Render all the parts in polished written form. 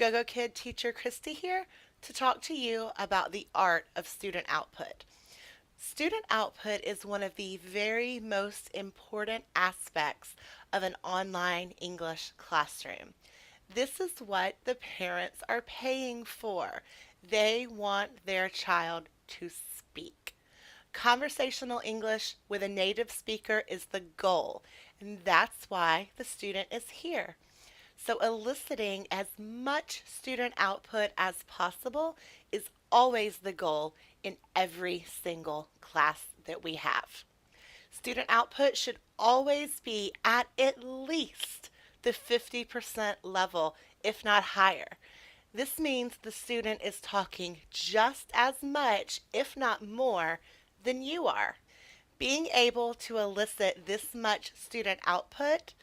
Gogokid Teacher Kristie here to talk to you about the art of student output. Student output is one of the very most important aspects of an online English classroom. This is what the parents are paying for. They want their child to speak. Conversational English with a native speaker is the goal, and that's why the student is here. So eliciting as much student output as possible is always the goal in every single class that we have. Student output should always be at least the 50% level, if not higher. This means the student is talking just as much, if not more, than you are. Being able to elicit this much student output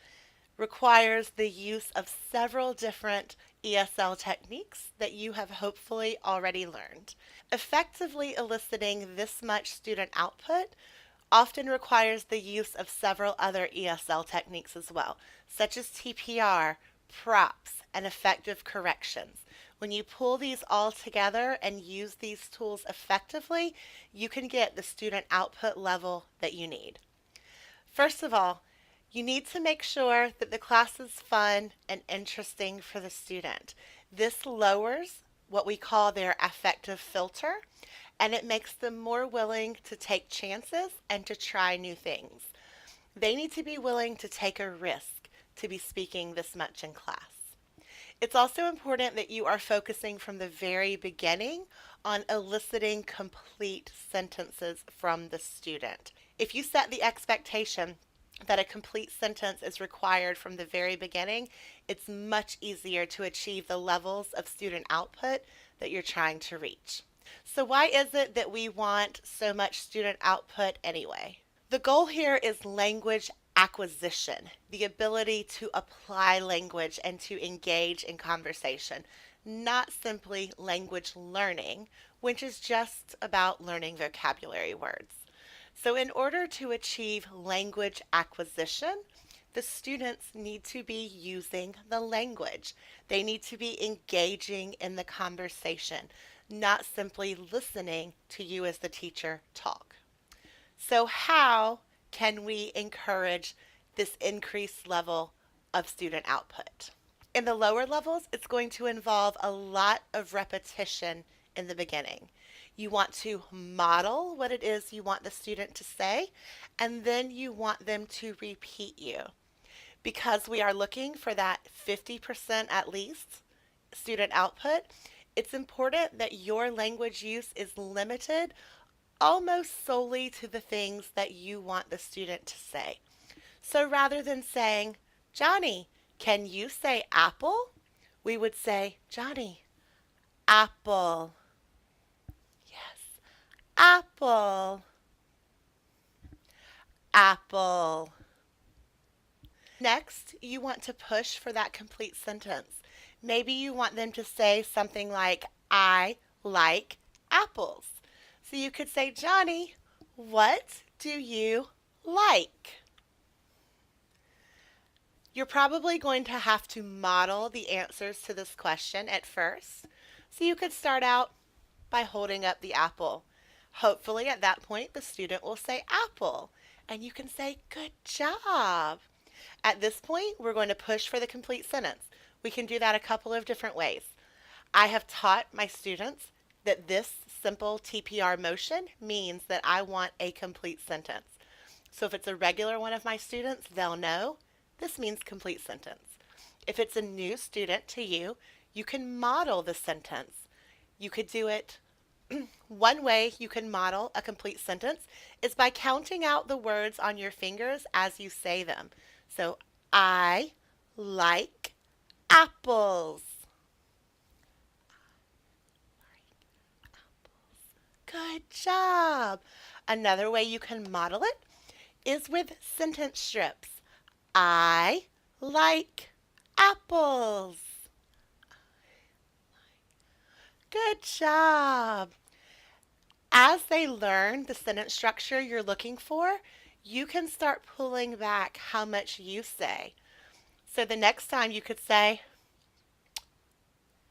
requires the use of several different ESL techniques that you have hopefully already learned. Effectively eliciting this much student output often requires the use of several other ESL techniques as well, such as TPR, props, and effective corrections. When you pull these all together and use these tools effectively, you can get the student output level that you need. First of all, you need to make sure that the class is fun and interesting for the student. This lowers what we call their affective filter, and it makes them more willing to take chances and to try new things. They need to be willing to take a risk to be speaking this much in class. It's also important that you are focusing from the very beginning on eliciting complete sentences from the student. If you set the expectation that a complete sentence is required from the very beginning, it's much easier to achieve the levels of student output that you're trying to reach. So why is it that we want so much student output anyway? The goal here is language acquisition, the ability to apply language and to engage in conversation, not simply language learning, which is just about learning vocabulary words. So in order to achieve language acquisition, the students need to be using the language. They need to be engaging in the conversation, not simply listening to you as the teacher talk. So how can we encourage this increased level of student output? In the lower levels, it's going to involve a lot of repetition in the beginning. You want to model what it is you want the student to say, and then you want them to repeat you. Because we are looking for that 50% at least student output, it's important that your language use is limited almost solely to the things that you want the student to say. So rather than saying, Johnny, can you say apple? We would say, Johnny, apple. Yes, apple. Apple. Next, you want to push for that complete sentence. Maybe you want them to say something like, I like apples. So you could say, Johnny, what do you like? You're probably going to have to model the answers to this question at first. So you could start out by holding up the apple. Hopefully at that point the student will say apple, and you can say, good job. At this point, we're going to push for the complete sentence. We can do that a couple of different ways. I have taught my students that this simple TPR motion means that I want a complete sentence. So if it's a regular one of my students, they'll know this means complete sentence. If it's a new student to you, you can model the sentence. You could do it one way you can model a complete sentence is by counting out the words on your fingers as you say them. So, I like apples. Good job. Another way you can model it is with sentence strips. I like apples. Good job. As they learn the sentence structure you're looking for, you can start pulling back how much you say. So the next time you could say,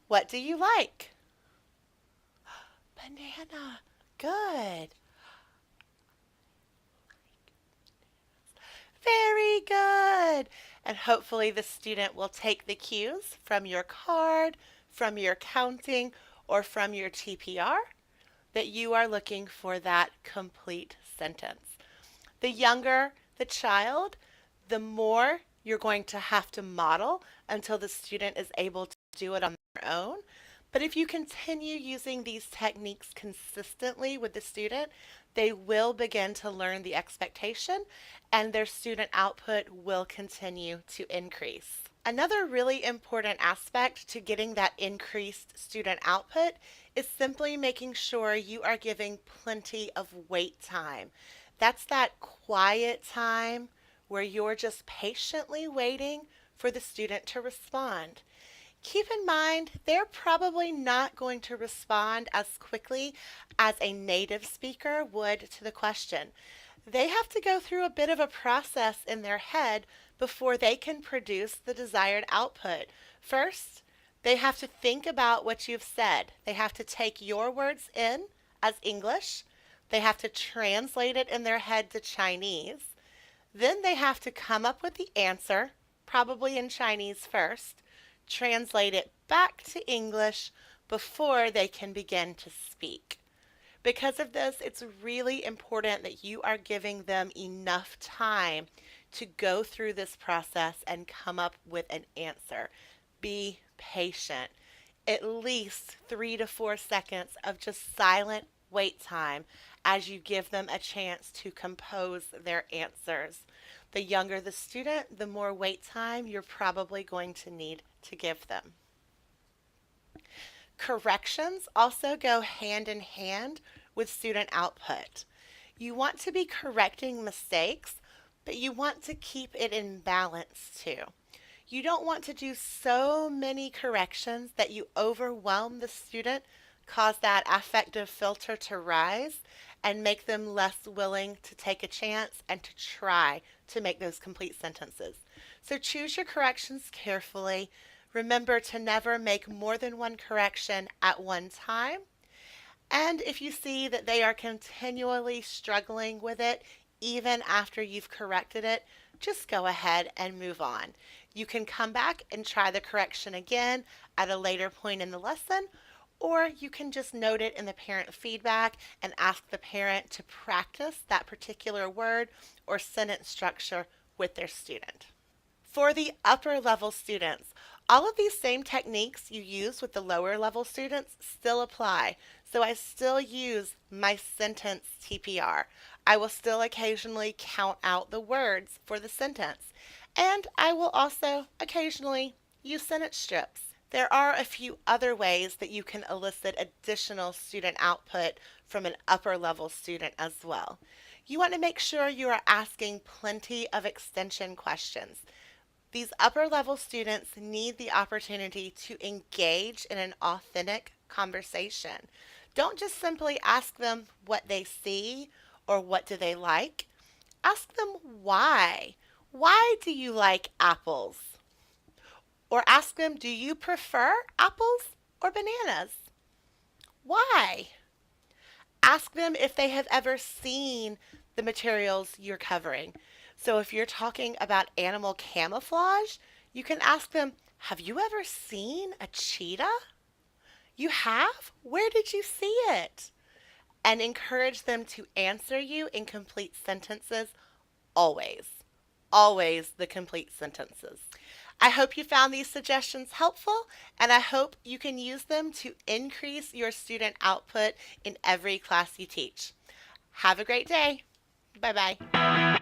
What do you like? Banana. Good. Very good. And hopefully the student will take the cues from your card, from your counting, or from your TPR that you are looking for that complete sentence. The younger the child, the more you're going to have to model until the student is able to do it on their own. But if you continue using these techniques consistently with the student, they will begin to learn the expectation and their student output will continue to increase. Another really important aspect to getting that increased student output is simply making sure you are giving plenty of wait time. That's that quiet time where you're just patiently waiting for the student to respond. Keep in mind, they're probably not going to respond as quickly as a native speaker would to the question. They have to go through a bit of a process in their head before they can produce the desired output. First, they have to think about what you've said. They have to take your words in as English. They have to translate it in their head to Chinese. Then they have to come up with the answer, probably in Chinese first, translate it back to English before they can begin to speak. Because of this, it's really important that you are giving them enough time to go through this process and come up with an answer. Be patient. At least 3 to 4 seconds of just silent wait time as you give them a chance to compose their answers. The younger the student, the more wait time you're probably going to need to give them. Corrections also go hand in hand with student output. You want to be correcting mistakes, but you want to keep it in balance too. You don't want to do so many corrections that you overwhelm the student, cause that affective filter to rise, and make them less willing to take a chance and to try to make those complete sentences. So choose your corrections carefully. Remember to never make more than one correction at one time. And if you see that they are continually struggling with it, even after you've corrected it, just go ahead and move on. You can come back and try the correction again at a later point in the lesson, or you can just note it in the parent feedback and ask the parent to practice that particular word or sentence structure with their student. For the upper level students, all of these same techniques you use with the lower level students still apply. So I still use my sentence TPR. I will still occasionally count out the words for the sentence. And I will also occasionally use sentence strips. There are a few other ways that you can elicit additional student output from an upper level student as well. You want to make sure you are asking plenty of extension questions. These upper level students need the opportunity to engage in an authentic conversation. Don't just simply ask them what they see or what do they like. Ask them why. Why do you like apples? Or ask them, do you prefer apples or bananas? Why? Ask them if they have ever seen the materials you're covering. So if you're talking about animal camouflage, you can ask them, have you ever seen a cheetah? You have? Where did you see it? And encourage them to answer you in complete sentences always. Always the complete sentences. I hope you found these suggestions helpful, and I hope you can use them to increase your student output in every class you teach. Have a great day. Bye-bye.